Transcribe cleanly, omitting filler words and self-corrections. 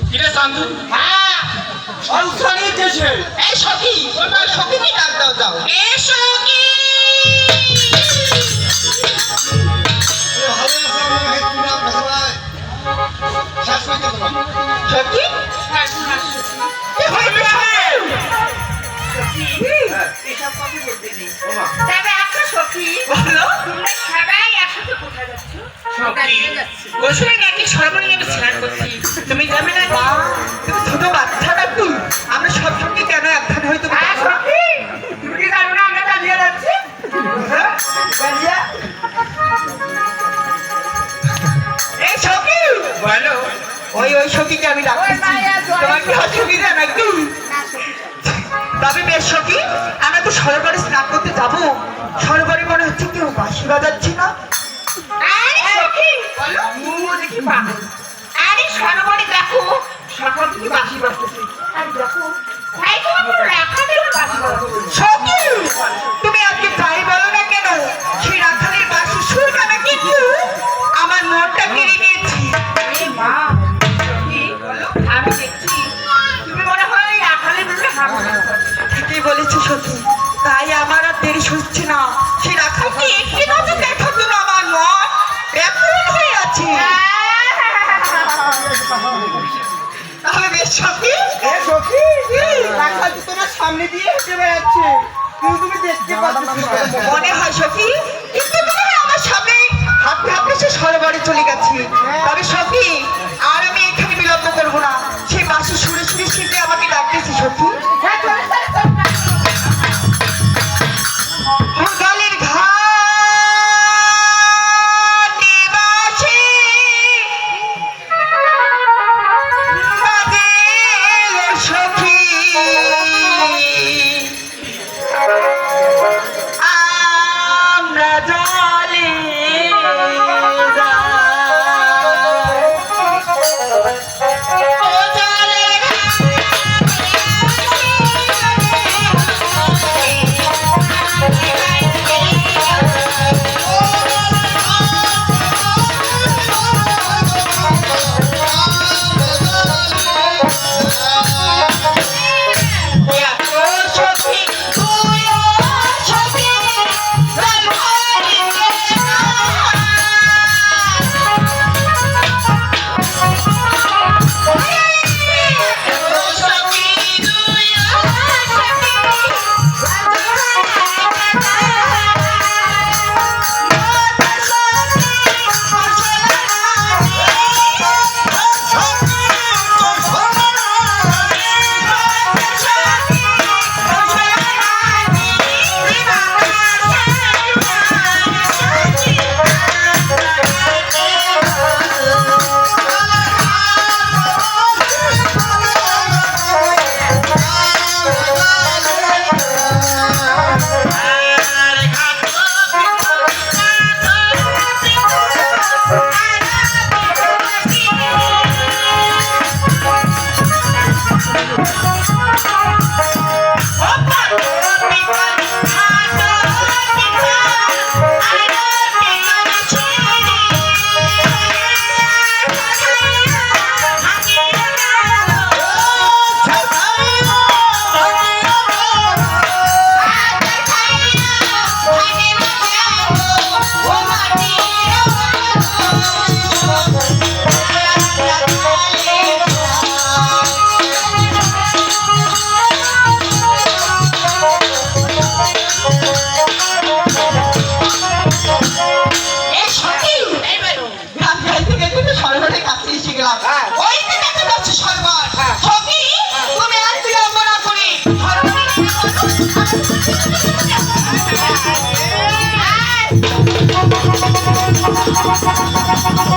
কিরে শান্তু? হ্যাঁ অলসানি দেশে এই সখী ওটা সখী কি ডাক দাও যাও এ সখী ভালো আছে আমার হেড পুরা ভাই শেষ হইতে তোমার সখী কি হইবে এসব কথা বলতে নেই। ওমা তবে একটা সখী বলো তোমরা সবাই একসাথে কোথায় যাচ্ছ? সখী গোসলে নাকি সর্বনিম্ন আমি স্নান করছি তুমি যাবে না তুমি ছোট বাচ্চা না তুই আমরা সব সঙ্গে কেন একখান হই তুমি সখী তুমি কি জানো না আমরা দাঁড়িয়ে যাচ্ছি দাঁড়িয়ে এই সখী বলো ওই সখীকে আমি ডাকতেছি তোমার কি অসুবিধা নাকি তবে বেশ সখী আমরা তো সরোবরে স্নান করতে যাবো সরোবরে মনে হচ্ছে কেউ বাঁশি বাজাচ্ছি না আরে সখী বলো দেখি পাগল আরে সরোবরে দেখো সরোবর থেকে বাঁশি বাজতেছে আর দেখো তাই তো রাখালের বাঁশি বাজছে সখী তুমি আজকে তাই বলো না কেন সেই রাখালের বাঁশি সুর গানা কিন্তু আমার মনটা কেড়ে নিয়েছি আরে মা সখী বলো আমি দেখছি তুমি মনে হয় রাখালের বলে ঠিকই বলেছো সখী তাই আমার আর দেরি হচ্ছে না সেই রাখালকে একটি নজর দেখার জন্য আমার মন ব্যাকুল হয়ে আছে তাহলে বেশ সখী এ সখী রাখাল তো তোমার সামনে দিয়ে হেঁটে বেড়াচ্ছে কিন্তু তুমি দেখতে পাচ্ছ না মনে হয় সখী কিন্তু তুমি আমার সামনে হাঁটতে হাঁটতে সে সরোবরে চলে গেছে তবে সখী আর আমি এখানে বিলম্ব করবো না সেই বাসি সুরে সুরে শীতে আমাকে ডাকতেছি সখী মুরগালের ঘাটে বাসি বাজে সখী আমরা জলে ও জলে Thank you.